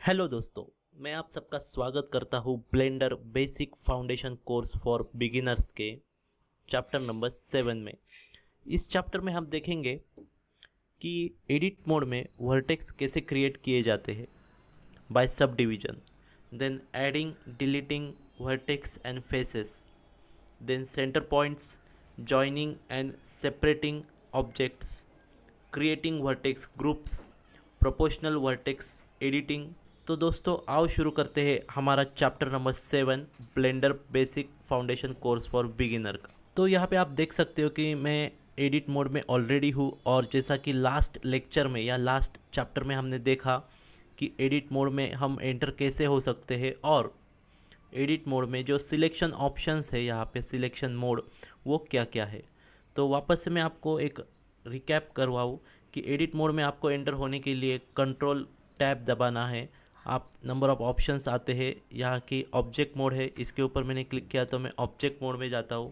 Hello दोस्तों, मैं आप सबका स्वागत करता हूँ blender basic foundation course for beginners के चैप्टर नंबर 7 में। इस चैप्टर में हम देखेंगे कि एडिट मोड में वर्टेक्स कैसे क्रिएट किए जाते हैं by subdivision, then adding deleting vertex and faces, then centre points, joining and separating objects, creating vertex groups, proportional vertex editing. तो दोस्तों आओ शुरू करते हैं हमारा chapter number 7 blender basic foundation course for beginner का। तो यहाँ पे आप देख सकते हो कि मैं एडिट मोड में ऑलरेडी हूँ, और जैसा कि लास्ट लेक्चर में या लास्ट चैप्टर में हमने देखा कि एडिट मोड में हम एंटर कैसे हो सकते हैं, और एडिट मोड में जो सिलेक्शन ऑप्शंस है यहाँ पे सिलेक्शन मोड वो क्या क्या है। तो वापस से मैं आपको एक रिकैप करवाऊँ कि एडिट मोड में आपको एंटर होने के लिए कंट्रोल टैब दबाना है। आप नंबर ऑफ़ ऑप्शंस आते हैं, यहाँ की ऑब्जेक्ट मोड है, इसके ऊपर मैंने क्लिक किया तो मैं ऑब्जेक्ट मोड में जाता हूँ।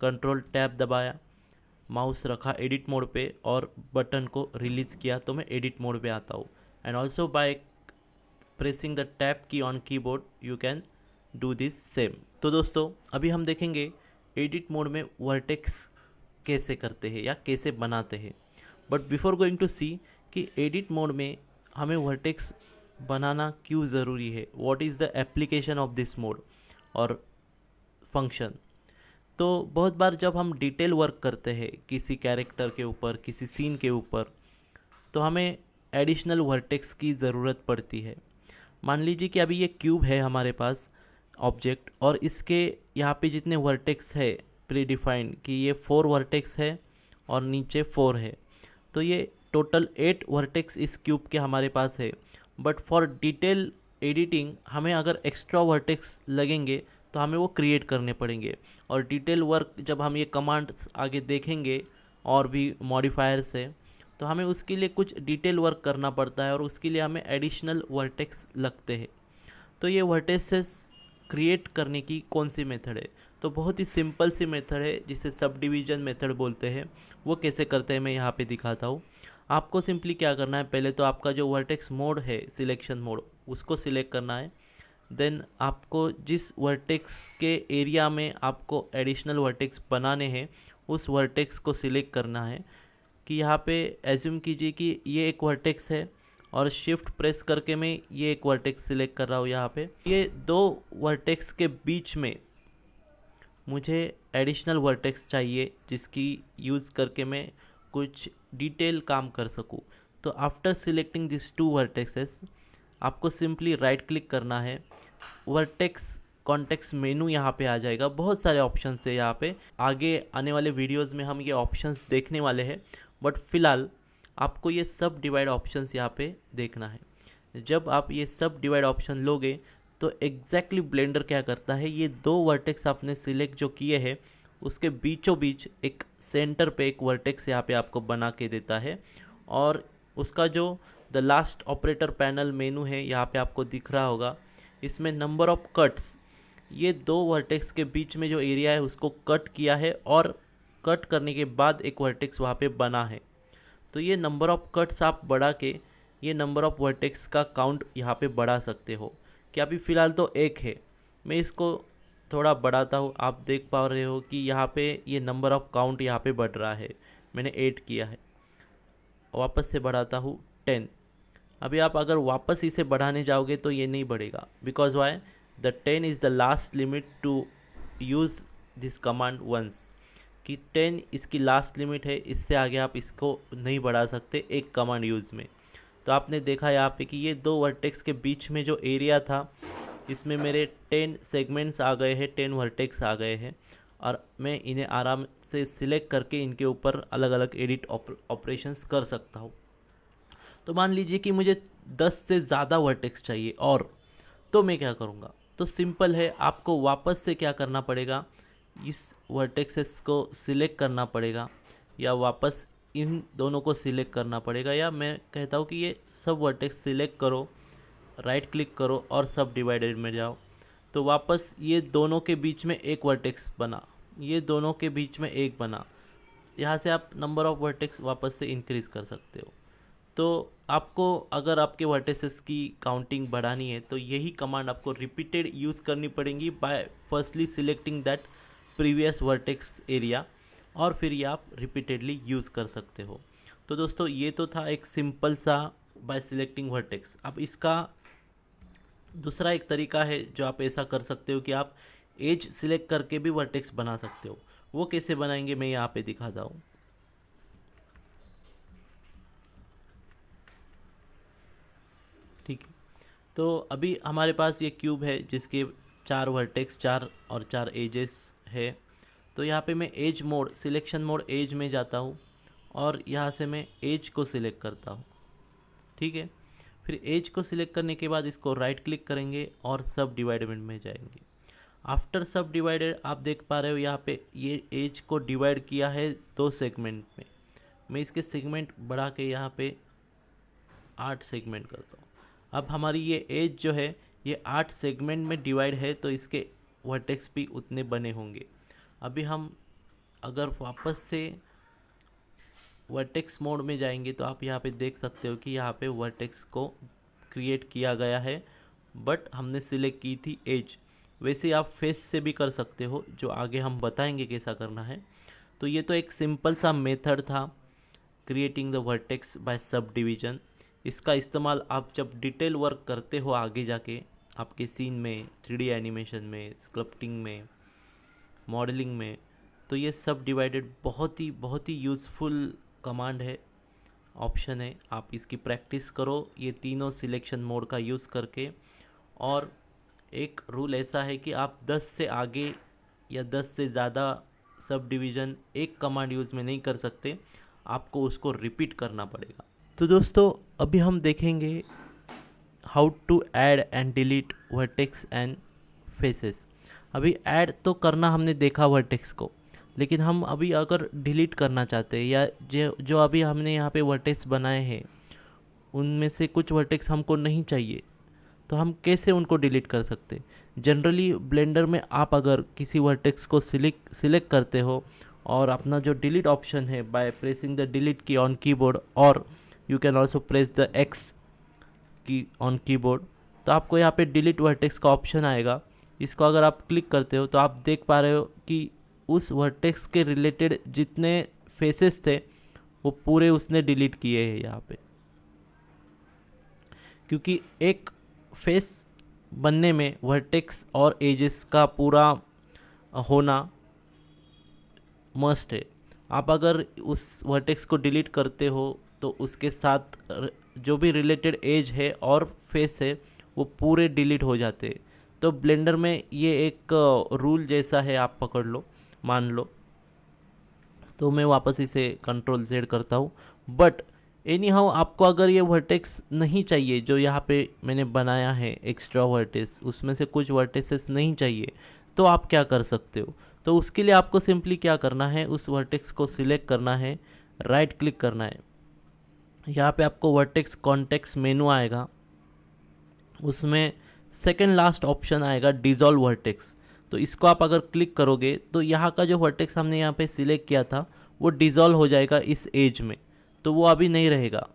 कंट्रोल टैब दबाया, माउस रखा एडिट मोड पे और बटन को रिलीज़ किया तो मैं एडिट मोड पे आता हूँ। And also by pressing the tab key on keyboard you can do this same. तो दोस्तों अभी हम देखेंगे एडिट मोड में वर्टेक्स कैसे करते हैं या कैसे बनाते हैं। बट बिफोर गोइंग टू सी कि एडिट मोड में हमें वर्टेक्स बनाना क्यों ज़रूरी है, what is the application of this mode और फंक्शन। तो बहुत बार जब हम डिटेल वर्क करते हैं किसी कैरेक्टर के ऊपर, किसी सीन के ऊपर, तो हमें एडिशनल वर्टेक्स की ज़रूरत पड़ती है। मान लीजिए कि अभी ये क्यूब है हमारे पास ऑब्जेक्ट, और इसके यहाँ पे जितने वर्टेक्स है प्री डिफाइंड कि ये 4 वर्टेक्स है और नीचे 4 है, तो ये टोटल 8 वर्टेक्स इस क्यूब के हमारे पास है। बट फॉर डिटेल एडिटिंग हमें अगर एक्स्ट्रा वर्टेक्स लगेंगे तो हमें वो क्रिएट करने पड़ेंगे, और डिटेल वर्क जब हम ये कमांड्स आगे देखेंगे और भी मॉडिफायर्स है तो हमें उसके लिए कुछ डिटेल वर्क करना पड़ता है, और उसके लिए हमें एडिशनल वर्टेक्स लगते हैं। तो ये वर्टेक्सेस क्रिएट करने की कौन सी मेथड है, तो बहुत ही सिंपल सी मेथड है जिसे सब डिवीज़न मेथड बोलते हैं। वो कैसे करते हैं मैं यहाँ पे दिखाता हूँ। आपको सिंपली क्या करना है, पहले तो आपका जो वर्टेक्स मोड है सिलेक्शन मोड उसको सिलेक्ट करना है। देन आपको जिस वर्टेक्स के एरिया में आपको एडिशनल वर्टेक्स बनाने हैं उस वर्टेक्स को सिलेक्ट करना है। कि यहाँ पे एज्यूम कीजिए कि ये एक वर्टेक्स है, और शिफ्ट प्रेस करके मैं ये एक वर्टेक्स सिलेक्ट कर रहा हूँ। यहाँ पे ये 2 वर्टेक्स के बीच में मुझे एडिशनल वर्टेक्स चाहिए जिसकी यूज़ करके मैं कुछ डिटेल काम कर सकूँ। तो आफ्टर सिलेक्टिंग दिस 2 वर्टेक्सेस आपको सिंपली राइट क्लिक करना है। वर्टेक्स कॉन्टेक्स्ट मेनू यहाँ पे आ जाएगा, बहुत सारे ऑप्शंस है यहाँ पे। आगे आने वाले वीडियोस में हम ये ऑप्शंस देखने वाले हैं, बट फिलहाल आपको ये सब डिवाइड ऑप्शंस यहाँ पे देखना है। जब आप ये सब डिवाइड ऑप्शन लोगे तो एग्जैक्टली ब्लेंडर क्या करता है, ये 2 वर्टेक्स आपने सिलेक्ट जो किए हैं उसके बीचों बीच एक सेंटर पे एक वर्टेक्स यहाँ पे आपको बना के देता है। और उसका जो द लास्ट ऑपरेटर पैनल मेनू है यहाँ पे आपको दिख रहा होगा, इसमें नंबर ऑफ कट्स, ये 2 वर्टेक्स के बीच में जो एरिया है उसको कट किया है, और कट करने के बाद एक वर्टेक्स वहाँ पे बना है। तो ये नंबर ऑफ कट्स आप बढ़ा के ये नंबर ऑफ वर्टेक्स का काउंट यहाँ पे बढ़ा सकते हो। कि अभी फ़िलहाल तो 1 है, मैं इसको थोड़ा बढ़ाता हूँ। आप देख पा रहे हो कि यहाँ पे ये नंबर ऑफ काउंट यहाँ पे बढ़ रहा है, मैंने 8 किया है। वापस से बढ़ाता हूँ 10। अभी आप अगर वापस इसे बढ़ाने जाओगे तो ये नहीं बढ़ेगा, because why, the 10 is the last limit to use this command once. कि 10 इसकी लास्ट लिमिट है, इससे आगे आप इसको नहीं बढ़ा सकते एक कमांड यूज़ में। तो आपने देखा यहाँ पे कि ये 2 वर्टेक्स के बीच में जो एरिया था इसमें मेरे 10 सेगमेंट्स आ गए हैं, 10 वर्टेक्स आ गए हैं, और मैं इन्हें आराम से सिलेक्ट करके इनके ऊपर अलग अलग एडिट ऑपरेशंस कर सकता हूँ। तो मान लीजिए कि मुझे 10 से ज़्यादा वर्टेक्स चाहिए, और तो मैं क्या करूँगा, तो सिंपल है, आपको वापस से क्या करना पड़ेगा, इस वर्टेक्सेस को सिलेक्ट करना पड़ेगा, या वापस इन दोनों को सिलेक्ट करना पड़ेगा, या मैं कहता हूँ कि ये सब वर्टेक्स सिलेक्ट करो, राइट क्लिक करो और सब डिवाइडेड में जाओ। तो वापस ये दोनों के बीच में एक वर्टेक्स बना, ये दोनों के बीच में एक बना। यहाँ से आप नंबर ऑफ़ वर्टेक्स वापस से इंक्रीज़ कर सकते हो। तो आपको अगर आपके वर्टिसेस की काउंटिंग बढ़ानी है तो यही कमांड आपको रिपीटेड यूज़ करनी पड़ेगी by firstly selecting that previous vertex area, और फिर ये आप रिपीटेडली यूज़ कर सकते हो। तो दोस्तों ये तो था एक सिंपल सा बाय सिलेक्टिंग वर्टेक्स। अब इसका दूसरा एक तरीका है जो आप ऐसा कर सकते हो कि आप एज सिलेक्ट करके भी वर्टेक्स बना सकते हो। वो कैसे बनाएंगे मैं यहाँ पे दिखाता हूँ। ठीक है, तो अभी हमारे पास ये क्यूब है जिसके 4 वर्टेक्स, 4 और 4 एजेस है। तो यहाँ पे मैं edge mode, selection mode edge में जाता हूँ और यहाँ से मैं एज को सिलेक्ट करता हूँ। ठीक है, फिर एज को सिलेक्ट करने के बाद इसको राइट क्लिक करेंगे और सब डिवाइडमेंट में जाएंगे। आफ्टर सब डिवाइडेड आप देख पा रहे हो यहाँ पे ये एज को डिवाइड किया है 2 सेगमेंट में। मैं इसके सेगमेंट बढ़ा के यहाँ पे 8 सेगमेंट करता हूँ। अब हमारी ये एज जो है ये 8 सेगमेंट में डिवाइड है, तो इसके वर्टेक्स भी उतने बने होंगे। अभी हम अगर वापस से वर्टेक्स मोड में जाएंगे तो आप यहाँ पे देख सकते हो कि यहाँ पे वर्टेक्स को क्रिएट किया गया है, बट हमने सिलेक्ट की थी एज। वैसे आप फेस से भी कर सकते हो, जो आगे हम बताएंगे कैसा करना है। तो ये तो एक सिंपल सा मेथड था creating the vertex by subdivision. इसका इस्तेमाल आप जब डिटेल वर्क करते हो आगे जाके आपके सीन में, 3D एनिमेशन में, स्क्रप्टिंग में, मॉडलिंग में, तो ये सब डिवाइडेड बहुत ही यूज़फुल कमांड है, ऑप्शन है। आप इसकी प्रैक्टिस करो ये तीनों सिलेक्शन मोड का यूज़ करके। और एक रूल ऐसा है कि आप 10 से आगे या 10 से ज़्यादा सब डिवीज़न एक कमांड यूज़ में नहीं कर सकते, आपको उसको रिपीट करना पड़ेगा। तो दोस्तों अभी हम देखेंगे how to add and delete vertex and faces. अभी ऐड तो करना हमने देखा वर्टेक्स को, लेकिन हम अभी अगर डिलीट करना चाहते हैं या जो अभी हमने यहाँ पे वर्टेक्स बनाए हैं उनमें से कुछ वर्टेक्स हमको नहीं चाहिए, तो हम कैसे उनको डिलीट कर सकते। जनरली ब्लेंडर में आप अगर किसी वर्टेक्स को सिलेक्ट करते हो और अपना जो डिलीट ऑप्शन है बाय प्रेसिंग द डिलीट की ऑन कीबोर्ड, और you can also press the x की ऑन कीबोर्ड, तो आपको यहाँ पे डिलीट वर्टेक्स का ऑप्शन आएगा। इसको अगर आप क्लिक करते हो तो आप देख पा रहे हो कि उस वर्टेक्स के रिलेटेड जितने फेसेस थे वो पूरे उसने डिलीट किए हैं यहाँ पे, क्योंकि एक फेस बनने में वर्टेक्स और एजेस का पूरा होना मस्ट है। आप अगर उस वर्टेक्स को डिलीट करते हो तो उसके साथ जो भी रिलेटेड एज है और फेस है वो पूरे डिलीट हो जाते हैं। तो ब्लेंडर में ये एक रूल जैसा है, आप पकड़ लो, मान लो। तो मैं वापस इसे कंट्रोल Z करता हूँ। बट एनी हाउ आपको अगर ये वर्टेक्स नहीं चाहिए जो यहाँ पे मैंने बनाया है एक्स्ट्रा वर्टेक्स, उसमें से कुछ वर्टेक्सेस नहीं चाहिए, तो आप क्या कर सकते हो। तो उसके लिए आपको सिंपली क्या करना है, उस वर्टेक्स को सिलेक्ट करना है, राइट क्लिक करना है। यहाँ पे आपको वर्टेक्स कॉन्टेक्स्ट मेनू आएगा, उसमें सेकंड लास्ट ऑप्शन आएगा डिज़ोल्व वर्टेक्स। तो इसको आप अगर क्लिक करोगे तो यहाँ का जो वर्टेक्स हमने यहाँ पे सिलेक्ट किया था वो डिज़ोल्व हो जाएगा इस एज में, तो वो अभी नहीं रहेगा।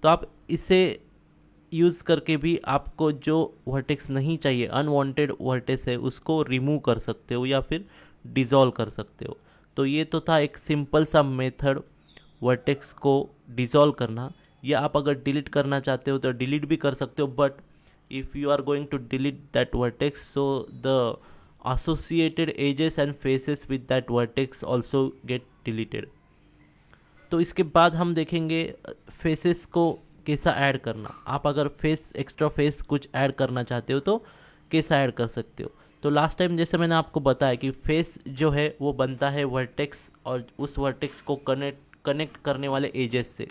तो आप इसे यूज़ करके भी आपको जो वर्टेक्स नहीं चाहिए, अनवांटेड वर्टेक्स है, उसको रिमूव कर सकते हो या फिर डिज़ोल्व कर सकते हो। तो ये तो था एक सिंपल सा मेथड वर्टेक्स को डिज़ोल्व करना। या आप अगर डिलीट करना चाहते हो तो डिलीट भी कर सकते हो, but if you are going to delete that vertex, so the associated edges and faces with that vertex also get deleted। तो इसके बाद हम देखेंगे फेसेस को कैसा ऐड करना। आप अगर एक्स्ट्रा फेस कुछ ऐड करना चाहते हो तो कैसा ऐड कर सकते हो। तो लास्ट टाइम जैसे मैंने आपको बताया कि फेस जो है वो बनता है वर्टेक्स और उस वर्टेक्स को कनेक्ट करने वाले एजेस से।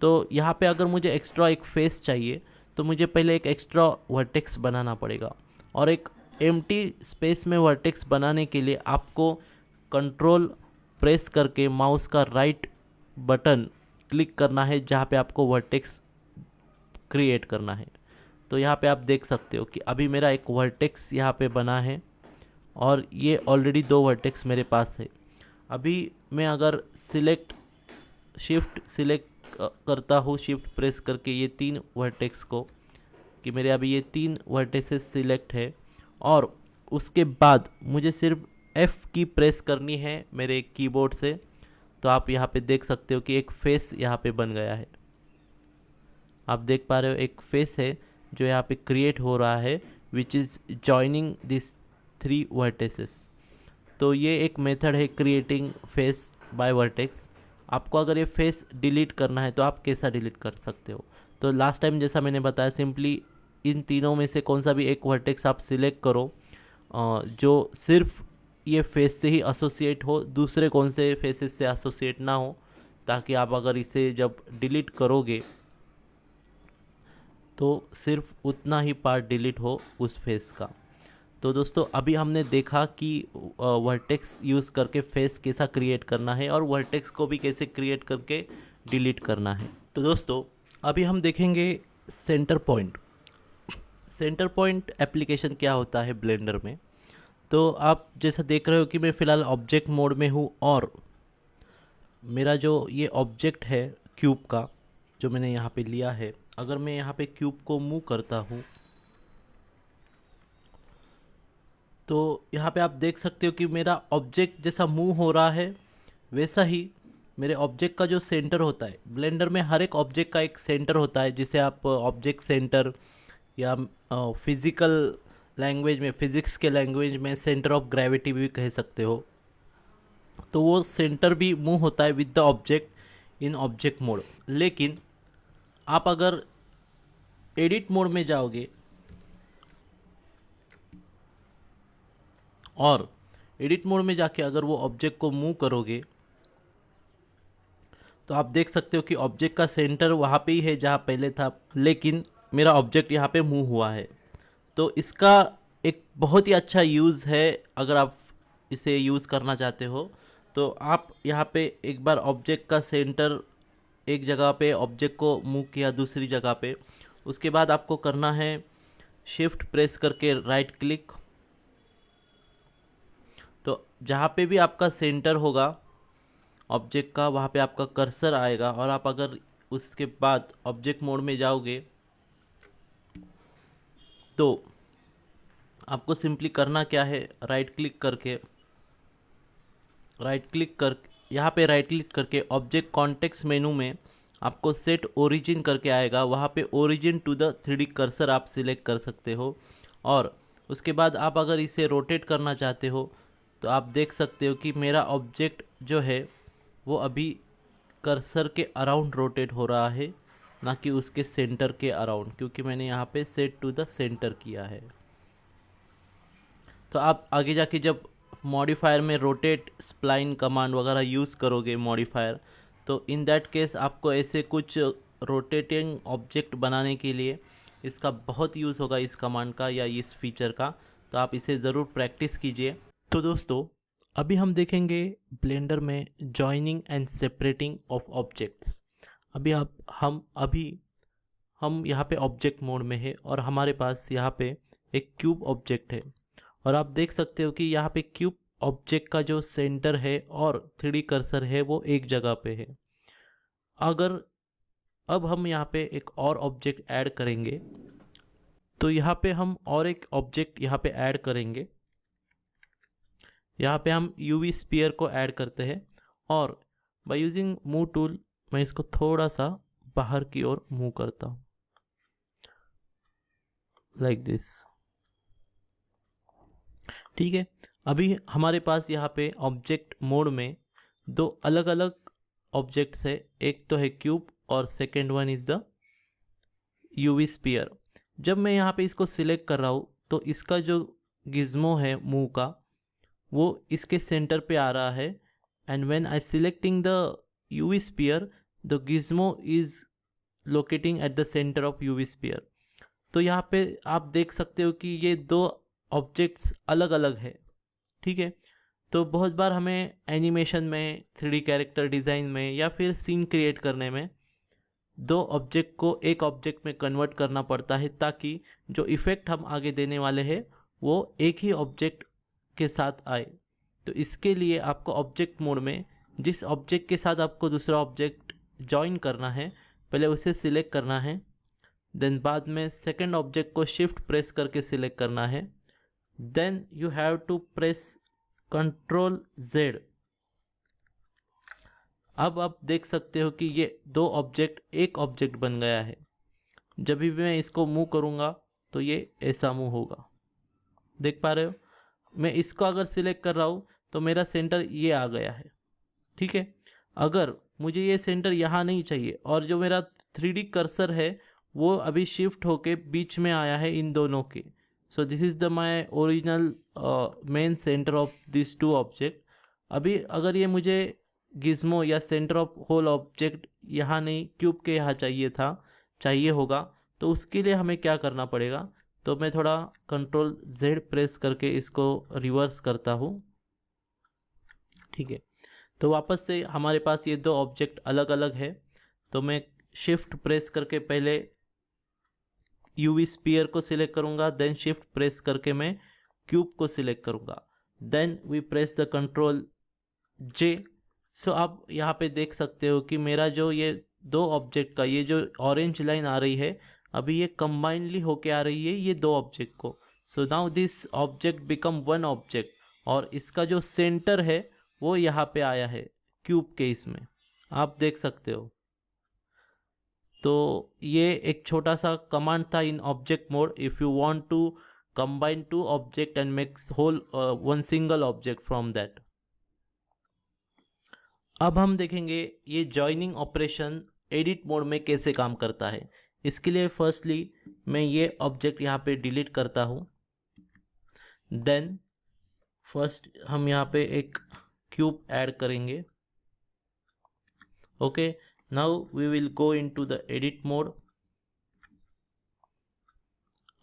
तो यहाँ पे अगर मुझे एक्स्ट्रा एक फेस चाहिए तो मुझे पहले एक एक्स्ट्रा वर्टेक्स बनाना पड़ेगा, और एक एम्प्टी स्पेस में वर्टेक्स बनाने के लिए आपको कंट्रोल प्रेस करके माउस का राइट बटन क्लिक करना है जहाँ पे आपको वर्टेक्स क्रिएट करना है। तो यहाँ पे आप देख सकते हो कि अभी मेरा एक वर्टेक्स यहाँ पे बना है और ये ऑलरेडी 2 वर्टेक्स मेरे पास है। अभी मैं अगर शिफ्ट सिलेक्ट करता हूँ शिफ्ट प्रेस करके ये 3 वर्टेक्स को, कि मेरे अभी ये 3 वर्टेसेस सिलेक्ट है, और उसके बाद मुझे सिर्फ F की प्रेस करनी है मेरे कीबोर्ड से। तो आप यहाँ पे देख सकते हो कि एक फेस यहाँ पे बन गया है। आप देख पा रहे हो एक फेस है जो यहाँ पे क्रिएट हो रहा है, which is joining this 3 vertices. तो ये एक मेथड है क्रिएटिंग फेस बाय वर्टेक्स। आपको अगर ये फेस डिलीट करना है तो आप कैसा डिलीट कर सकते हो? तो लास्ट टाइम जैसा मैंने बताया, सिंपली इन तीनों में से कौन सा भी एक वर्टेक्स आप सिलेक्ट करो जो सिर्फ ये फेस से ही एसोसिएट हो, दूसरे कौन से फेसेस से एसोसिएट ना हो, ताकि आप अगर इसे जब डिलीट करोगे तो सिर्फ उतना ही पार्ट डिलीट हो उस फेस का। तो दोस्तों अभी हमने देखा कि वर्टेक्स यूज़ करके फेस कैसा क्रिएट करना है और वर्टेक्स को भी कैसे क्रिएट करके डिलीट करना है। तो दोस्तों अभी हम देखेंगे centre point. Centre point application क्या होता है ब्लेंडर में। तो आप जैसा देख रहे हो कि मैं फ़िलहाल ऑब्जेक्ट मोड में हूँ, और मेरा जो ये ऑब्जेक्ट है क्यूब का जो मैंने यहाँ पे लिया है, अगर मैं यहाँ पे क्यूब को मूव करता हूँ तो यहाँ पे आप देख सकते हो कि मेरा ऑब्जेक्ट जैसा मूव हो रहा है वैसा ही मेरे ऑब्जेक्ट का जो सेंटर होता है, ब्लेंडर में हर एक ऑब्जेक्ट का एक सेंटर होता है, जिसे आप ऑब्जेक्ट सेंटर या फिज़िकल लैंग्वेज में, फिज़िक्स के लैंग्वेज में सेंटर ऑफ ग्रेविटी भी कह सकते हो। तो वो सेंटर भी मूव होता है with the object in object mode. लेकिन आप अगर एडिट मोड में जाओगे और एडिट मोड में जाके अगर वो ऑब्जेक्ट को मूव करोगे तो आप देख सकते हो कि ऑब्जेक्ट का सेंटर वहाँ पे ही है जहाँ पहले था, लेकिन मेरा ऑब्जेक्ट यहाँ पे मूव हुआ है। तो इसका एक बहुत ही अच्छा यूज़ है, अगर आप इसे यूज़ करना चाहते हो तो आप यहाँ पे एक बार ऑब्जेक्ट का सेंटर एक जगह पे ऑब्जेक्ट को मूव किया दूसरी जगह पे, उसके बाद आपको करना है शिफ्ट प्रेस करके राइट क्लिक। तो जहाँ पे भी आपका सेंटर होगा ऑब्जेक्ट का वहाँ पे आपका कर्सर आएगा, और आप अगर उसके बाद ऑब्जेक्ट मोड में जाओगे तो आपको सिंपली करना क्या है, राइट क्लिक यहाँ पे राइट क्लिक करके ऑब्जेक्ट कॉन्टेक्स्ट मेनू में आपको सेट ओरिजिन करके आएगा, वहाँ पे origin to the 3D cursor आप सिलेक्ट कर सकते हो। और उसके बाद आप अगर इसे रोटेट करना चाहते हो तो आप देख सकते हो कि मेरा ऑब्जेक्ट जो है वो अभी कर्सर के अराउंड रोटेट हो रहा है, ना कि उसके सेंटर के अराउंड, क्योंकि मैंने यहाँ पे सेट टू द सेंटर किया है। तो आप आगे जाके जब मॉडिफायर में रोटेट स्प्लाइन कमांड वगैरह यूज़ करोगे मॉडिफायर, तो इन दैट केस आपको ऐसे कुछ रोटेटिंग ऑब्जेक्ट बनाने के लिए इसका बहुत यूज़ होगा, इस कमांड का या इस फीचर का। तो आप इसे ज़रूर प्रैक्टिस कीजिए। तो दोस्तों अभी हम देखेंगे ब्लेंडर में joining and separating of objects. अभी हम यहाँ पे ऑब्जेक्ट मोड में है और हमारे पास यहाँ पे एक क्यूब ऑब्जेक्ट है, और आप देख सकते हो कि यहाँ पे क्यूब ऑब्जेक्ट का जो सेंटर है और 3D कर्सर है वो एक जगह पे है। अगर अब हम यहाँ पे एक और ऑब्जेक्ट ऐड करेंगे तो यहाँ पे हम और एक ऑब्जेक्ट यहाँ पे ऐड करेंगे। यहाँ पे हम यूवी स्पीयर को ऐड करते हैं, और बाय यूजिंग मूव टूल मैं इसको थोड़ा सा बाहर की ओर मूव करता हूँ, लाइक दिस। ठीक है, अभी हमारे पास यहाँ पे ऑब्जेक्ट मोड में 2 अलग अलग ऑब्जेक्ट्स है, एक तो है क्यूब और second one is the UV sphere. जब मैं यहाँ पे इसको सिलेक्ट कर रहा हूँ तो इसका जो गिज्मो है मूव का वो इसके सेंटर पे आ रहा है, and when I selecting the UV sphere the gizmo is locating at the centre of UV sphere. तो यहाँ पे आप देख सकते हो कि ये 2 ऑब्जेक्ट्स अलग अलग है। ठीक है, तो बहुत बार हमें एनिमेशन में, 3D कैरेक्टर डिज़ाइन में या फिर सीन क्रिएट करने में 2 ऑब्जेक्ट को एक ऑब्जेक्ट में कन्वर्ट करना पड़ता है, ताकि जो इफ़ेक्ट हम आगे देने वाले हैं वो एक ही ऑब्जेक्ट के साथ आए। तो इसके लिए आपको ऑब्जेक्ट मोड में जिस ऑब्जेक्ट के साथ आपको दूसरा ऑब्जेक्ट जॉइन करना है, पहले उसे सिलेक्ट करना है, देन बाद में सेकंड ऑब्जेक्ट को शिफ्ट प्रेस करके सिलेक्ट करना है, then you have to press control Z। अब आप देख सकते हो कि ये दो ऑब्जेक्ट एक ऑब्जेक्ट बन गया है। जब भी मैं इसको मूव करूँगा तो ये ऐसा मूव होगा, देख पा रहे हो। मैं इसको अगर सिलेक्ट कर रहा हूँ तो मेरा सेंटर ये आ गया है, ठीक है। अगर मुझे ये सेंटर यहाँ नहीं चाहिए और जो मेरा 3D कर्सर है वो अभी शिफ्ट होके बीच में आया है इन दोनों के, so this is the my original main centre of this two object. अभी अगर ये मुझे गिज्मो या सेंटर ऑफ होल ऑब्जेक्ट यहाँ नहीं, क्यूब के यहाँ चाहिए होगा, तो उसके लिए हमें क्या करना पड़ेगा, तो मैं थोड़ा कंट्रोल Z प्रेस करके इसको रिवर्स करता हूँ, ठीक है। तो वापस से हमारे पास ये दो ऑब्जेक्ट अलग अलग है। तो मैं शिफ्ट प्रेस करके पहले यूवी स्पीयर को सिलेक्ट करूँगा, देन शिफ्ट प्रेस करके मैं क्यूब को सिलेक्ट करूँगा, then we press the control J। So आप यहाँ पे देख सकते हो कि मेरा जो ये दो ऑब्जेक्ट का ये जो ऑरेंज लाइन आ रही है, अभी ये कंबाइनली होके आ रही है ये दो ऑब्जेक्ट को। So now this object become one object, और इसका जो सेंटर है वो यहाँ पे आया है क्यूब के इसमें, आप देख सकते हो। तो ये एक छोटा सा कमांड था in object mode, if you want to combine two object and makes whole one single object from that. अब हम देखेंगे ये जॉइनिंग ऑपरेशन एडिट मोड में कैसे काम करता है। इसके लिए फर्स्टली मैं ये ऑब्जेक्ट यहाँ पे डिलीट करता हूँ, देन फर्स्ट हम यहाँ पे एक क्यूब ऐड करेंगे। Okay, now we will go into the edit mode.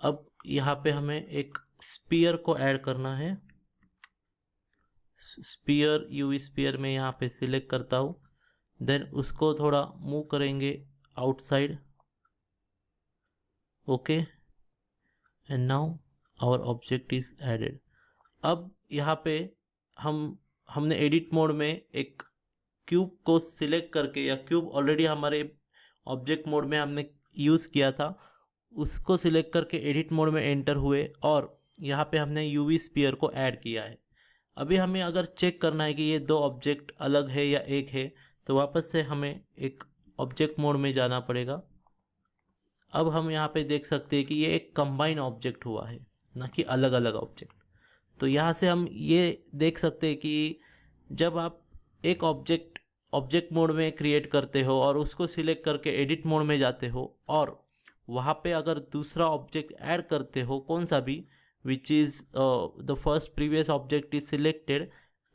अब यहाँ पे हमें एक स्पीयर को ऐड करना है। स्पीयर यूवी स्पीयर में यहाँ पे सिलेक्ट करता हूँ, देन उसको थोड़ा मूव करेंगे outside. Okay, and now our object is added. अब यहाँ पे हमने एडिट मोड में एक क्यूब को सिलेक्ट करके, या क्यूब ऑलरेडी हमारे ऑब्जेक्ट मोड में हमने यूज़ किया था, उसको सिलेक्ट करके एडिट मोड में एंटर हुए और यहाँ पे हमने यूवी स्पीयर को ऐड किया है। अभी हमें अगर चेक करना है कि ये दो ऑब्जेक्ट अलग है या एक है, तो वापस से हमें एक ऑब्जेक्ट मोड में जाना पड़ेगा। अब हम यहाँ पे देख सकते हैं कि ये एक कंबाइन ऑब्जेक्ट हुआ है, ना कि अलग अलग ऑब्जेक्ट। तो यहाँ से हम ये देख सकते हैं कि जब आप एक ऑब्जेक्ट मोड में क्रिएट करते हो और उसको सिलेक्ट करके एडिट मोड में जाते हो, और वहाँ पे अगर दूसरा ऑब्जेक्ट ऐड करते हो कोई सा भी, which is the first previous object is selected,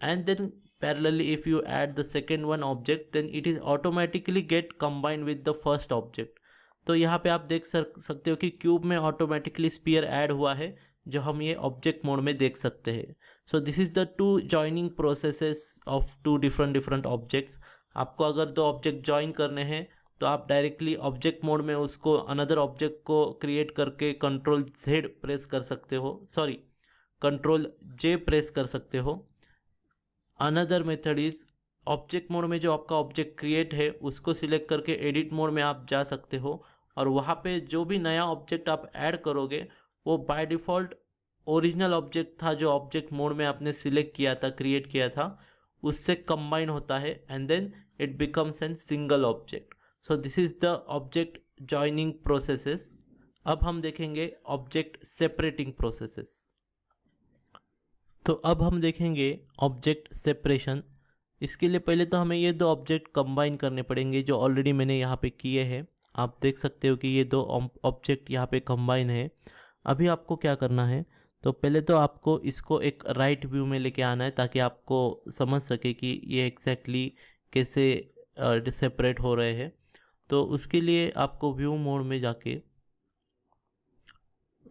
and then parallelly if you add the second one object, then it is automatically get combined with the first object। तो यहाँ पे आप देख सकते हो कि क्यूब में ऑटोमेटिकली स्पीयर ऐड हुआ है, जो हम ये ऑब्जेक्ट मोड में देख सकते हैं। So this is the two joining processes of two different objects. आपको अगर दो ऑब्जेक्ट जॉइन करने हैं तो आप डायरेक्टली ऑब्जेक्ट मोड में उसको अनदर ऑब्जेक्ट को क्रिएट करके कंट्रोल Z प्रेस कर सकते हो, सॉरी कंट्रोल J प्रेस कर सकते हो। Another method is object mode में जो आपका ऑब्जेक्ट क्रिएट है उसको सिलेक्ट करके एडिट मोड में आप जा सकते हो, और वहाँ पे जो भी नया ऑब्जेक्ट आप ऐड करोगे वो बाय डिफ़ॉल्ट ओरिजिनल ऑब्जेक्ट था जो ऑब्जेक्ट मोड में आपने सिलेक्ट किया था, क्रिएट किया था, उससे कंबाइन होता है, and then it becomes an single object. So this is the object joining processes. अब हम देखेंगे ऑब्जेक्ट सेपरेटिंग प्रोसेसेस। तो अब हम देखेंगे ऑब्जेक्ट सेपरेशन। इसके लिए पहले तो हमें ये दो ऑब्जेक्ट कंबाइन करने पड़ेंगे जो ऑलरेडी मैंने यहाँ पे किए हैं। आप देख सकते हो कि ये दो ऑब्जेक्ट यहाँ पे कंबाइन है। अभी आपको क्या करना है, तो पहले तो आपको इसको एक राइट व्यू में लेके आना है ताकि आपको समझ सके कि ये एग्जैक्टली कैसे सेपरेट हो रहे हैं। तो उसके लिए आपको व्यू मोड में जाके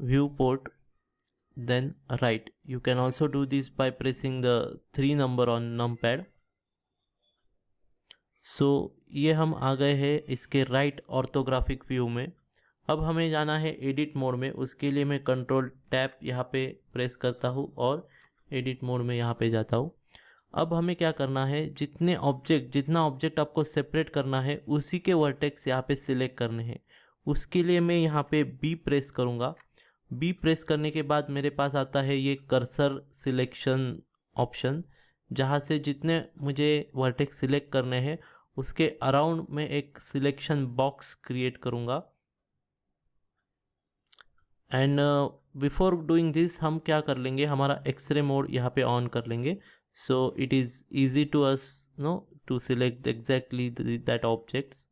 view port, then right, you can also do this by pressing the 3 number on numpad। सो ये हम आ गए हैं इसके राइट ऑर्थोग्राफिक व्यू में। अब हमें जाना है एडिट मोड में। उसके लिए मैं कंट्रोल टैप यहाँ पे प्रेस करता हूँ और एडिट मोड में यहाँ पे जाता हूँ। अब हमें क्या करना है, जितना ऑब्जेक्ट आपको सेपरेट करना है उसी के वर्टेक्स यहाँ पे सिलेक्ट करने हैं। उसके लिए मैं यहाँ पे बी प्रेस करूँगा। बी प्रेस करने के बाद मेरे पास आता है ये कर्सर सिलेक्शन ऑप्शन, जहाँ से जितने मुझे वर्टेक्स सिलेक्ट करने हैं उसके अराउंड में एक सिलेक्शन बॉक्स क्रिएट करूँगा। एंड बिफोर डूइंग दिस हम क्या कर लेंगे, हमारा एक्सरे मोड यहाँ पे ऑन कर लेंगे, so it is easy to us know to select exactly that objects.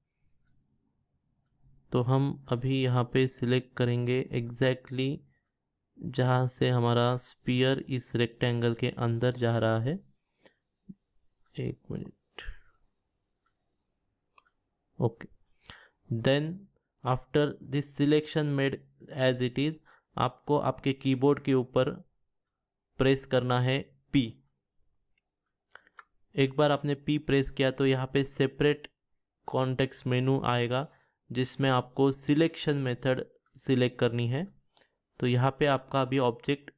तो हम अभी यहाँ पे सिलेक्ट करेंगे एग्जैक्टली जहाँ से हमारा स्पीयर इस रेक्टेंगल के अंदर जा रहा है। एक minute, okay. Then after this selection made as it is, आपको आपके कीबोर्ड के ऊपर प्रेस करना है P। एक बार आपने P प्रेस किया तो यहाँ पे सेपरेट कॉन्टेक्स्ट मेनू आएगा जिसमें आपको सिलेक्शन मेथड सिलेक्ट करनी है। तो यहाँ पे आपका अभी ऑब्जेक्ट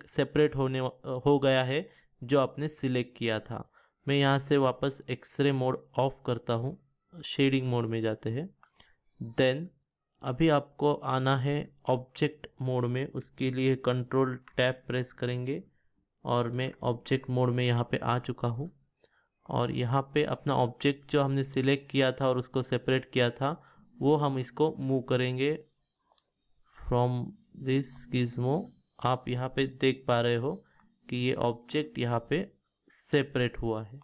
सेपरेट हो गया है जो आपने सिलेक्ट किया था। मैं यहाँ से वापस एक्सरे मोड ऑफ करता हूँ, शेडिंग मोड में जाते हैं। देन अभी आपको आना है ऑब्जेक्ट मोड में, उसके लिए कंट्रोल टैब प्रेस करेंगे और मैं ऑब्जेक्ट मोड में यहाँ पे आ चुका हूँ। और यहाँ पे अपना ऑब्जेक्ट जो हमने सिलेक्ट किया था और उसको सेपरेट किया था वो हम इसको मूव करेंगे फ्रॉम दिस गिज़्मो। आप यहाँ पे देख पा रहे हो कि ये ऑब्जेक्ट यहाँ पे सेपरेट हुआ है।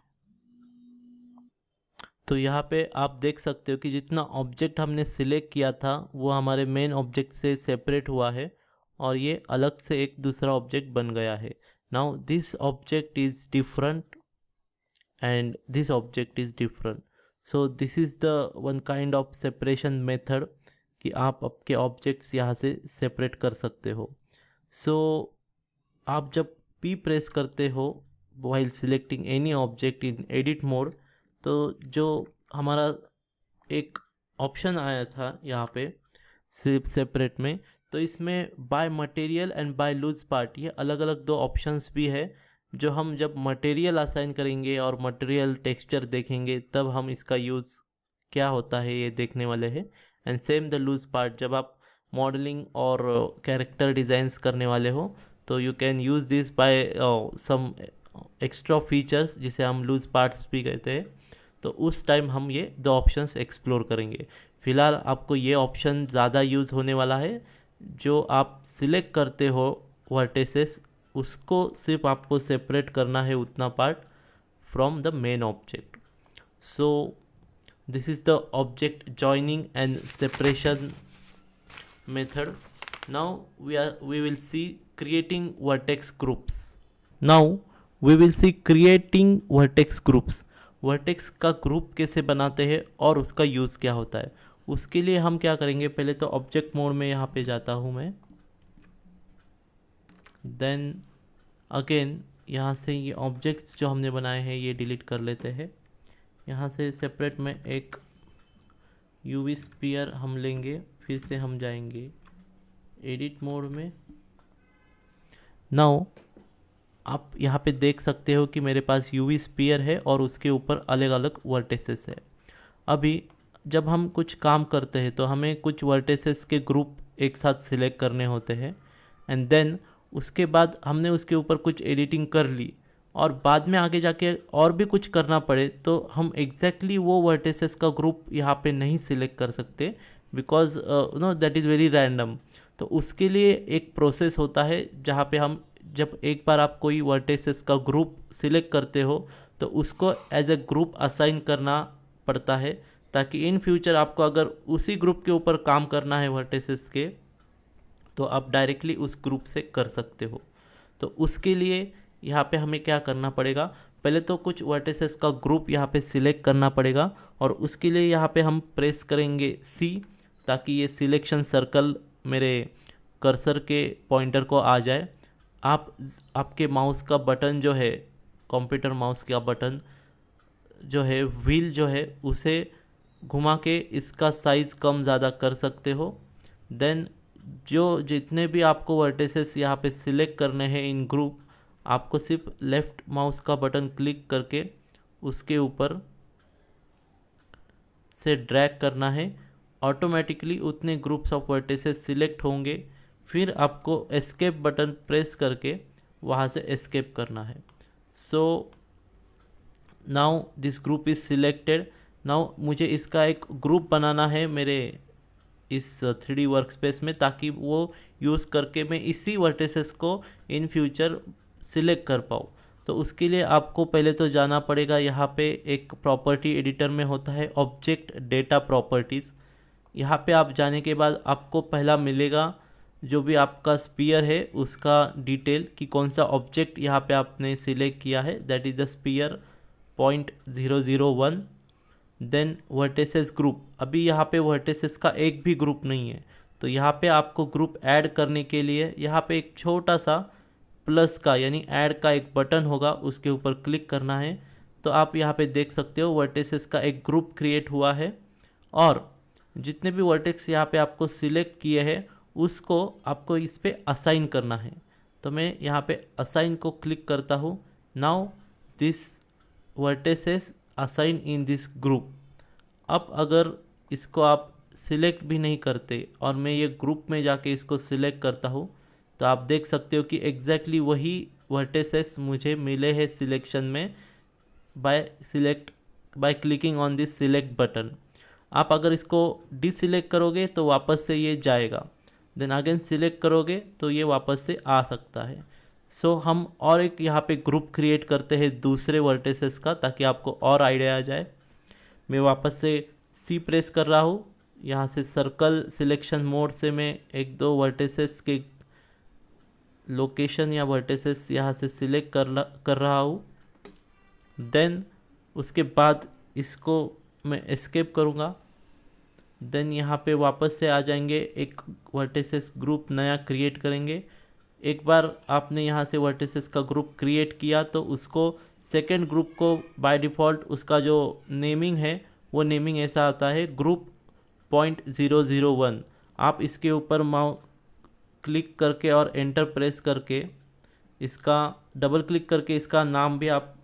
तो यहाँ पे आप देख सकते हो कि जितना ऑब्जेक्ट हमने सिलेक्ट किया था वो हमारे मेन ऑब्जेक्ट से सेपरेट हुआ है और ये अलग से एक दूसरा ऑब्जेक्ट बन गया है। Now this object is different and this object is different, so this is the one kind of separation method कि आप आपके ऑब्जेक्ट्स यहाँ से सेपरेट कर सकते हो। सो आप जब P प्रेस करते हो while selecting any object in edit mode, तो जो हमारा एक ऑप्शन आया था यहाँ पे सेपरेट में, तो इसमें by material and by loose part, ये अलग अलग दो ऑप्शंस भी है जो हम जब मटेरियल असाइन करेंगे और मटेरियल टेक्सचर देखेंगे तब हम इसका यूज़ क्या होता है ये देखने वाले हैं। And same the loose part, जब आप मॉडलिंग और कैरेक्टर डिज़ाइंस करने वाले हो तो you can use this by some extra features जिसे हम लूज पार्ट्स भी कहते हैं। तो उस टाइम हम ये दो ऑप्शंस एक्सप्लोर करेंगे। फ़िलहाल आपको ये ऑप्शन ज़्यादा यूज़ होने वाला है, जो आप सिलेक्ट करते हो वर्टेसेस उसको सिर्फ आपको सेपरेट करना है उतना part from the main object. So this is the object joining and separation method. Now we will see creating vertex groups। now we will see creating vertex groups। Vertex का group कैसे बनाते हैं और उसका use क्या होता है, उसके लिए हम क्या करेंगे, पहले तो ऑब्जेक्ट मोड में यहाँ पे जाता हूँ मैं। देन अगेन यहाँ से ये ऑब्जेक्ट्स जो हमने बनाए हैं ये डिलीट कर लेते हैं। यहाँ से सेपरेट में एक यूवी स्फीयर हम लेंगे, फिर से हम जाएंगे एडिट मोड में। नाउ आप यहाँ पे देख सकते हो कि मेरे पास यूवी स्फीयर है और उसके ऊपर अलग अलग वर्टेसेस है। अभी जब हम कुछ काम करते हैं तो हमें कुछ वर्टेसेस के ग्रुप एक साथ सिलेक्ट करने होते हैं एंड देन उसके बाद हमने उसके ऊपर कुछ एडिटिंग कर ली और बाद में आगे जाके और भी कुछ करना पड़े तो हम एग्जैक्टली वो वर्टेसेस का ग्रुप यहाँ पे नहीं सिलेक्ट कर सकते, because know that is very random. तो उसके लिए एक प्रोसेस होता है जहाँ पे हम, जब एक बार आप कोई वर्टेसेस का ग्रुप सिलेक्ट करते हो तो उसको एज ए ग्रुप असाइन करना पड़ता है, ताकि इन फ्यूचर आपको अगर उसी ग्रुप के ऊपर काम करना है वर्टेसेस के तो आप डायरेक्टली उस ग्रुप से कर सकते हो। तो उसके लिए यहाँ पे हमें क्या करना पड़ेगा, पहले तो कुछ वर्टेसेस का ग्रुप यहाँ पे सिलेक्ट करना पड़ेगा और उसके लिए यहाँ पे हम प्रेस करेंगे C ताकि ये सिलेक्शन सर्कल मेरे कर्सर के पॉइंटर को आ जाए। आपके माउस का बटन जो है, कंप्यूटर माउस का बटन जो है, व्हील जो है, उसे घुमा के इसका साइज़ कम ज़्यादा कर सकते हो। देन जो जितने भी आपको वर्टेसेस यहाँ पे सिलेक्ट करने हैं इन ग्रुप, आपको सिर्फ लेफ्ट माउस का बटन क्लिक करके उसके ऊपर से ड्रैग करना है, ऑटोमेटिकली उतने ग्रुप्स ऑफ वर्टिसेस सिलेक्ट होंगे। फिर आपको एस्केप बटन प्रेस करके वहाँ से एस्केप करना है। So now this group is selected. Now मुझे इसका एक ग्रुप बनाना है मेरे इस 3D वर्कस्पेस में, ताकि वो यूज़ करके मैं इसी वर्टिसेस को इन फ्यूचर सिलेक्ट कर पाऊँ। तो उसके लिए आपको पहले तो जाना पड़ेगा, यहाँ पे एक प्रॉपर्टी एडिटर में होता है ऑब्जेक्ट डेटा प्रॉपर्टीज़। यहाँ पे आप जाने के बाद आपको पहला मिलेगा जो भी आपका स्पीयर है उसका डिटेल, कि कौन सा ऑब्जेक्ट यहाँ पे आपने सिलेक्ट किया है, that is the sphere 0.001। Then vertices group, अभी यहाँ पे वर्टिसेस का एक भी ग्रुप नहीं है, तो यहाँ पे आपको ग्रुप ऐड करने के लिए यहाँ पे एक छोटा सा प्लस का यानी ऐड का एक बटन होगा, उसके ऊपर क्लिक करना है। तो आप यहाँ पे देख सकते हो वर्टिसेस का एक ग्रुप क्रिएट हुआ है, और जितने भी वर्टेक्स यहाँ पे आपको सिलेक्ट किए हैं उसको आपको इस पे असाइन करना है। तो मैं यहाँ पे असाइन को क्लिक करता हूँ। Now this vertices assign in this group. अब अगर इसको आप सिलेक्ट भी नहीं करते और मैं ये ग्रुप में जाके इसको सिलेक्ट करता हूँ, तो आप देख सकते हो कि एग्जैक्टली वही वर्टिसेस मुझे मिले हैं सिलेक्शन में by clicking on this select button. आप अगर इसको डिसिलेक्ट करोगे तो वापस से ये जाएगा, देन अगेन सिलेक्ट करोगे तो ये वापस से आ सकता है। सो हम और एक यहाँ पे ग्रुप क्रिएट करते हैं दूसरे वर्टिसेस का, ताकि आपको और आइडिया आ जाए। मैं वापस से सी प्रेस कर रहा हूँ, यहाँ से सर्कल सिलेक्शन मोड से मैं एक दो वर्टिसेस के लोकेशन या वर्टिसेस यहाँ से सिलेक्ट कर रहा हूँ। देन उसके बाद इसको मैं एस्केप करूँगा। देन यहाँ पे वापस से आ जाएंगे, एक वर्टिसेस ग्रुप नया क्रिएट करेंगे। एक बार आपने यहाँ से वर्टिसेस का ग्रुप क्रिएट किया तो उसको सेकेंड ग्रुप को बाय डिफ़ॉल्ट उसका जो नेमिंग है वो नेमिंग ऐसा आता है ग्रुप 0.001। आप इसके ऊपर माउस क्लिक करके और एंटर प्रेस करके इसका डबल क्लिक करके इसका नाम भी आप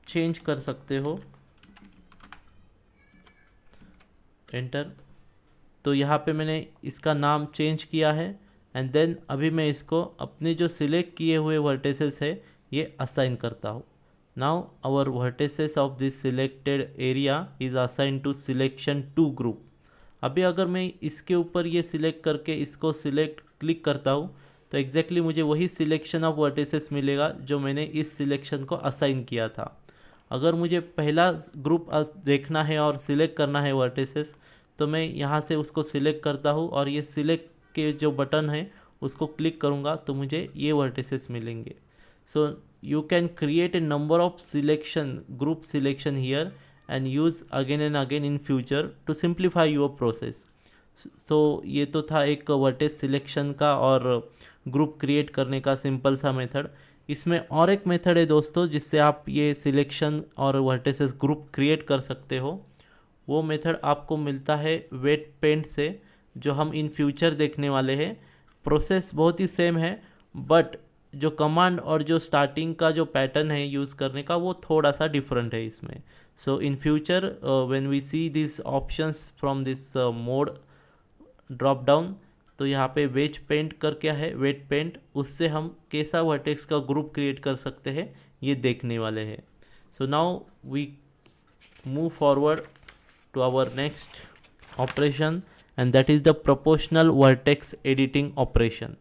चेंज कर सकते हो, एंटर। तो यहाँ पे मैंने इसका नाम चेंज किया है, एंड देन अभी मैं इसको अपने जो सिलेक्ट किए हुए वर्टिसेस है ये असाइन करता हूँ। Now our vertices of this selected area is assign to selection 2 group. अभी अगर मैं इसके ऊपर ये सिलेक्ट करके इसको सिलेक्ट क्लिक करता हूँ तो एग्जैक्टली मुझे वही सिलेक्शन ऑफ वर्टिसेस मिलेगा जो मैंने इस सिलेक्शन को असाइन किया था। अगर मुझे पहला ग्रुप देखना है और सिलेक्ट करना है वर्टिसेस, तो मैं यहाँ से उसको सिलेक्ट करता हूँ और ये सिलेक्ट के जो बटन है उसको क्लिक करूँगा तो मुझे ये वर्टिसेस मिलेंगे। So you can create a number of selection group selection here and use again and again in future to simplify your process. So ये तो था एक वर्टिस सिलेक्शन का और ग्रुप क्रिएट करने का सिंपल सा मेथड। इसमें और एक मेथड है दोस्तों जिससे आप ये सिलेक्शन और वर्टिसेस ग्रुप क्रिएट कर सकते हो। वो मेथड आपको मिलता है वेट पेंट से, जो हम इन फ्यूचर देखने वाले हैं। प्रोसेस बहुत ही सेम है, बट जो कमांड और जो स्टार्टिंग का जो पैटर्न है यूज़ करने का वो थोड़ा सा डिफरेंट है इसमें। So in future when we see this options from this mode drop down, तो यहाँ पे वेज पेंट कर क्या है वेट पेंट, उससे हम कैसा वर्टेक्स का ग्रुप क्रिएट कर सकते हैं ये देखने वाले हैं। So now we move forward to our next operation, and that is the proportional vertex editing operation.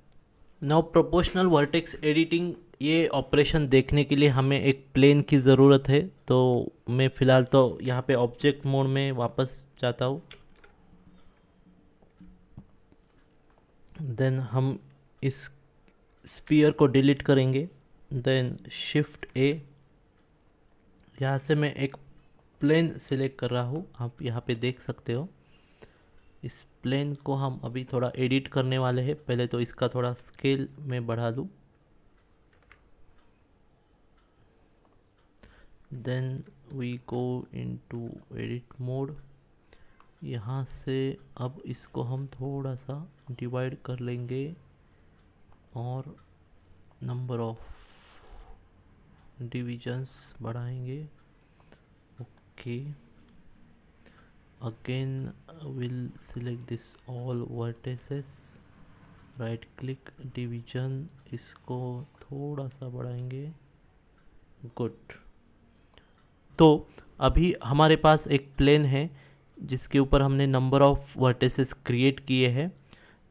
Now proportional vertex editing ये ऑपरेशन देखने के लिए हमें एक प्लेन की ज़रूरत है। तो मैं फ़िलहाल तो यहाँ पे ऑब्जेक्ट मोड में वापस जाता हूँ। देन हम इस स्पीयर को डिलीट करेंगे, देन शिफ्ट ए, यहाँ से मैं एक प्लेन सिलेक्ट कर रहा हूँ, आप यहाँ पे देख सकते हो। इस प्लेन को हम अभी थोड़ा एडिट करने वाले हैं। पहले तो इसका थोड़ा स्केल में बढ़ा लूँ, then we go into edit mode. यहाँ से अब इसको हम थोड़ा सा डिवाइड कर लेंगे और नंबर ऑफ डिविजन्स बढ़ाएंगे. Okay, again will select this all vertices, right click division, इसको थोड़ा सा बढ़ाएंगे. गुड. तो अभी हमारे पास एक प्लेन है जिसके ऊपर हमने नंबर ऑफ वर्टिसेस क्रिएट किए हैं.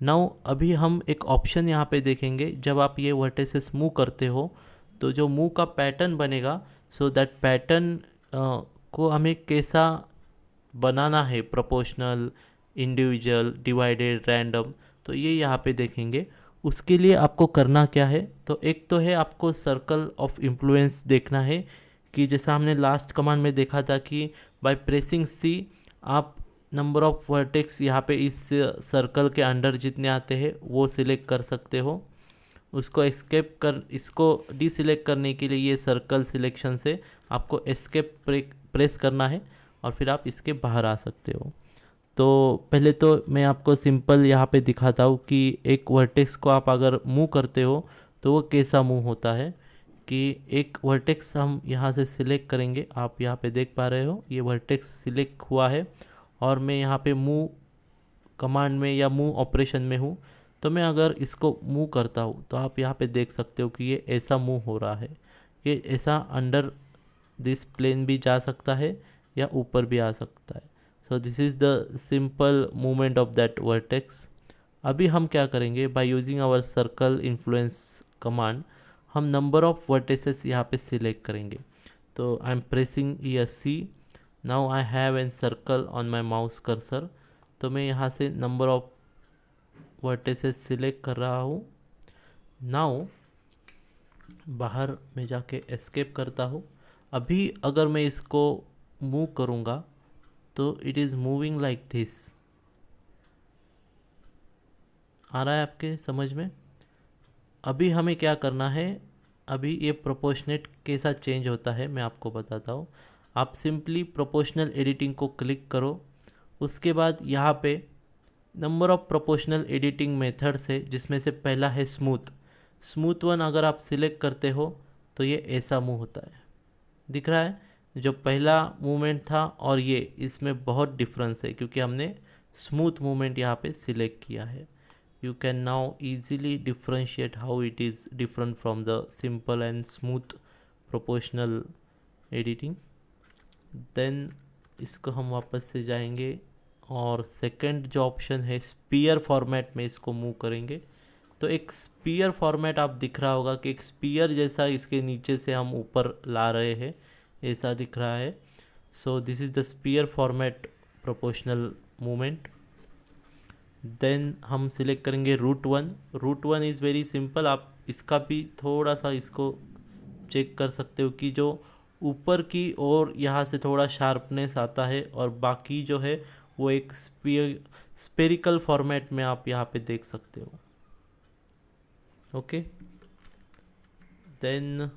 नाउ अभी हम एक ऑप्शन यहाँ पे देखेंगे. जब आप ये वर्टिसेस मूव करते हो तो जो मूव का पैटर्न बनेगा, सो दैट पैटर्न को हमें कैसा बनाना है, प्रोपोर्शनल, इंडिविजुअल, डिवाइडेड, रैंडम, तो ये यहाँ पे देखेंगे. उसके लिए आपको करना क्या है, तो एक तो है आपको सर्कल ऑफ इन्फ्लुएंस देखना है कि जैसा हमने लास्ट कमांड में देखा था कि बाय प्रेसिंग सी आप नंबर ऑफ वर्टेक्स यहाँ पे इस सर्कल के अंडर जितने आते हैं वो सिलेक्ट कर सकते हो. उसको एस्केप कर, इसको डिसिलेक्ट करने के लिए ये सर्कल सिलेक्शन से आपको एस्केप प्रेस करना है और फिर आप इसके बाहर आ सकते हो. तो पहले तो मैं आपको सिंपल यहाँ पे दिखाता हूँ कि एक वर्टेक्स को आप अगर मूव करते हो तो वो कैसा मूव होता है. कि एक वर्टेक्स हम यहाँ से सिलेक्ट करेंगे. आप यहाँ पे देख पा रहे हो ये वर्टेक्स सिलेक्ट हुआ है और मैं यहाँ पे मूव कमांड में या मूव ऑपरेशन में हूँ. तो मैं अगर इसको मूव करता हूँ तो आप यहाँ पे देख सकते हो कि ये ऐसा मूव हो रहा है. ये ऐसा अंडर दिस प्लेन भी जा सकता है या ऊपर भी आ सकता है. So this is the simple movement of that vertex. अभी हम क्या करेंगे, by using our circle influence command हम नंबर ऑफ वर्टिसेस यहाँ पे सिलेक्ट करेंगे. तो आई एम प्रेसिंग ये C. Now I have an circle on my mouse cursor. तो मैं यहाँ से नंबर ऑफ वर्टिसेस सिलेक्ट कर रहा हूँ. नाउ बाहर में जाके एस्केप करता हूँ. अभी अगर मैं इसको मूव करूँगा तो it is moving like this. आ रहा है आपके समझ में? अभी हमें क्या करना है, अभी ये प्रोपोर्शनेट कैसा चेंज होता है मैं आपको बताता हूँ. आप सिंपली प्रोपोर्शनल एडिटिंग को क्लिक करो. उसके बाद यहाँ पे number of proportional editing methods है जिसमें से पहला है स्मूथ. स्मूथ वन अगर आप सिलेक्ट करते हो तो ये ऐसा मूव होता है. दिख रहा है? जो पहला मूवमेंट था और ये, इसमें बहुत डिफरेंस है क्योंकि हमने स्मूथ मूवमेंट यहाँ पे सिलेक्ट किया है. You can now easily differentiate how it is different from the simple and smooth proportional editing. Then इसको हम वापस से जाएंगे और सेकंड जो ऑप्शन है स्पीयर फॉर्मेट में इसको मूव करेंगे. तो एक स्पीयर फॉर्मेट आप दिख रहा होगा कि एक स्पीयर जैसा इसके नीचे से हम ऊपर ला रहे हैं, ऐसा दिख रहा है. So this is the sphere format proportional movement. Then हम सिलेक्ट करेंगे root one. Root one is very simple. आप इसका भी थोड़ा सा इसको चेक कर सकते हो कि जो ऊपर की ओर यहाँ से थोड़ा शार्पनेस आता है और बाकी जो है वो एक स्पेरिकल फॉर्मेट में आप यहाँ पे देख सकते हो. ओके, देन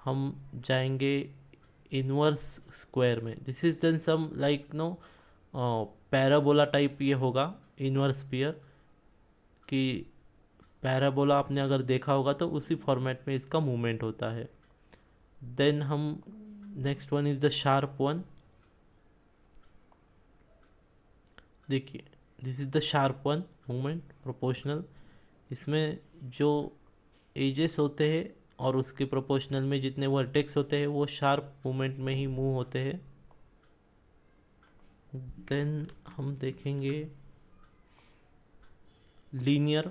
हम जाएंगे इनवर्स स्क्वायर में. This is then some like know parabola type ये होगा इनवर्स स्फीयर. कि पैराबोला आपने अगर देखा होगा तो उसी फॉर्मेट में इसका मूवमेंट होता है. देन हम next one is the sharp one. देखिए this is the sharp one movement proportional. इसमें जो एजेस होते हैं और उसके प्रोपोर्शनल में जितने वर्टेक्स होते हैं वो शार्प मूवमेंट में ही मूव होते हैं. देन हम देखेंगे linear.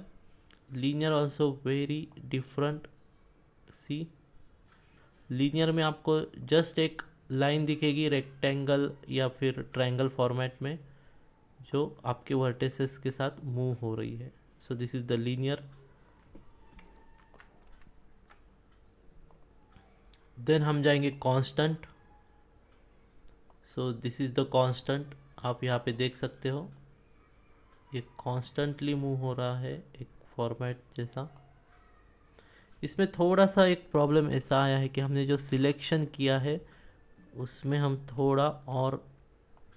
Linear also very different. See, linear में आपको जस्ट एक लाइन दिखेगी रेक्टेंगल या फिर ट्रायंगल फॉर्मेट में जो आपके वर्टिसेस के साथ मूव हो रही है. So this is the linear. Then हम जाएंगे constant. So this is the constant. आप यहाँ पे देख सकते हो ये कॉन्स्टेंटली मूव हो रहा है एक फॉर्मेट जैसा. इसमें थोड़ा सा एक प्रॉब्लम ऐसा आया है कि हमने जो सिलेक्शन किया है उसमें हम थोड़ा और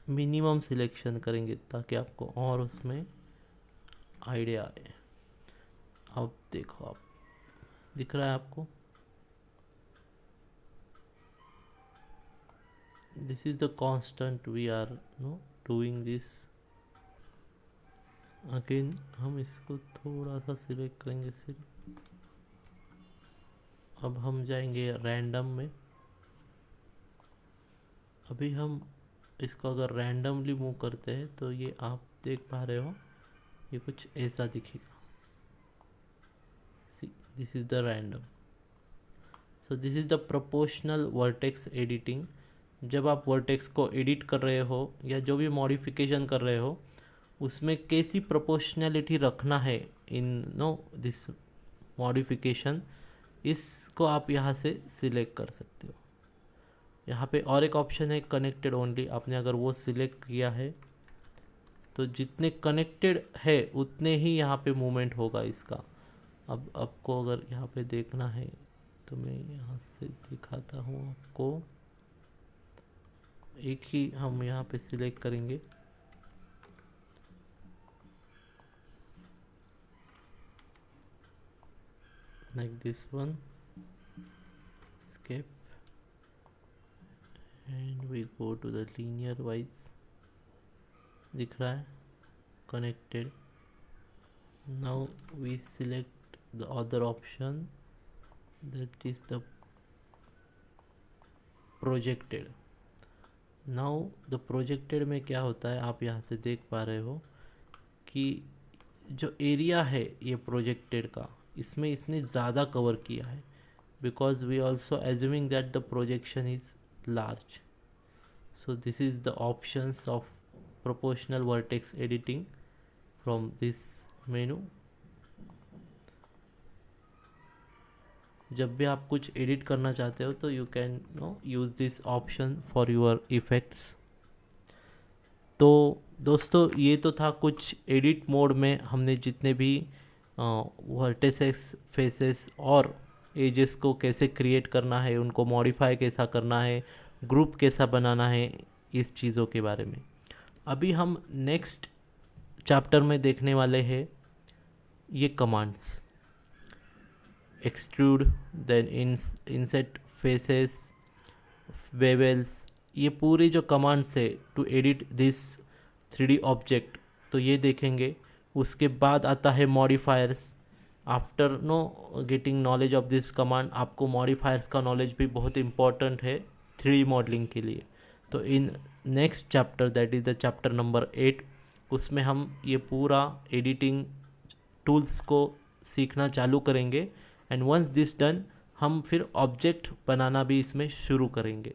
मिनिमम सिलेक्शन करेंगे ताकि आपको और उसमें आइडिया आए. अब देखो आप दिख रहा है आपको? This is the constant we are know doing this. Again हम इसको थोड़ा सा सिलेक्ट करेंगे सिर्फ। अब हम जाएंगे रैंडम में। अभी हम इसको अगर रैंडमली मूव करते हैं तो ये आप देख पा रहे हो, ये कुछ ऐसा दिखेगा। See, this is the random. So this is the proportional vertex editing. जब आप वर्टेक्स को एडिट कर रहे हो या जो भी मॉडिफिकेशन कर रहे हो, उसमें कैसी प्रोपोर्शनलिटी रखना है इन नो दिस मॉडिफिकेशन, इसको आप यहाँ से सिलेक्ट कर सकते हो। यहाँ पे और एक ऑप्शन है कनेक्टेड ओनली। आपने अगर वो सिलेक्ट किया है तो जितने कनेक्टेड है उतने ही यहाँ पे मूवमेंट होगा इसका। अब आपको अगर यहाँ पे देखना है तो मैं यहाँ से दिखाता हूँ आपको। एक ही हम यहाँ पे सिलेक्ट करेंगे, like this one, escape, and we go to the linear wise। दिख रहा है connected। Now we select the other option, that is the projected। Now the projected में क्या होता है, आप यहाँ से देख पा रहे हो कि जो एरिया है ये प्रोजेक्टेड का, इसमें इसने ज़्यादा कवर किया है, because we also assuming that the projection is large. So this is the options of proportional vertex editing from this menu. जब भी आप कुछ एडिट करना चाहते हो तो you can know use this option for your effects. तो दोस्तों ये तो था कुछ एडिट मोड में हमने जितने भी वर्टेसेस, फेसेस और एजेस को कैसे क्रिएट करना है, उनको मॉडिफाई कैसा करना है, ग्रुप कैसा बनाना है, इस चीज़ों के बारे में। अभी हम नेक्स्ट चैप्टर में देखने वाले हैं ये कमांड्स, एक्सट्रूड, देन इंसेट फेसेस, बेवल्स, ये पूरी जो कमांड्स है to edit this 3D object, तो ये देखेंगे। उसके बाद आता है modifiers. After know getting knowledge of this command, आपको मॉडिफायर्स का नॉलेज भी बहुत इंपॉर्टेंट है 3D मॉडलिंग के लिए। तो in next chapter, that is the chapter number 8, उसमें हम ये पूरा एडिटिंग टूल्स को सीखना चालू करेंगे। एंड वंस दिस डन, हम फिर ऑब्जेक्ट बनाना भी इसमें शुरू करेंगे।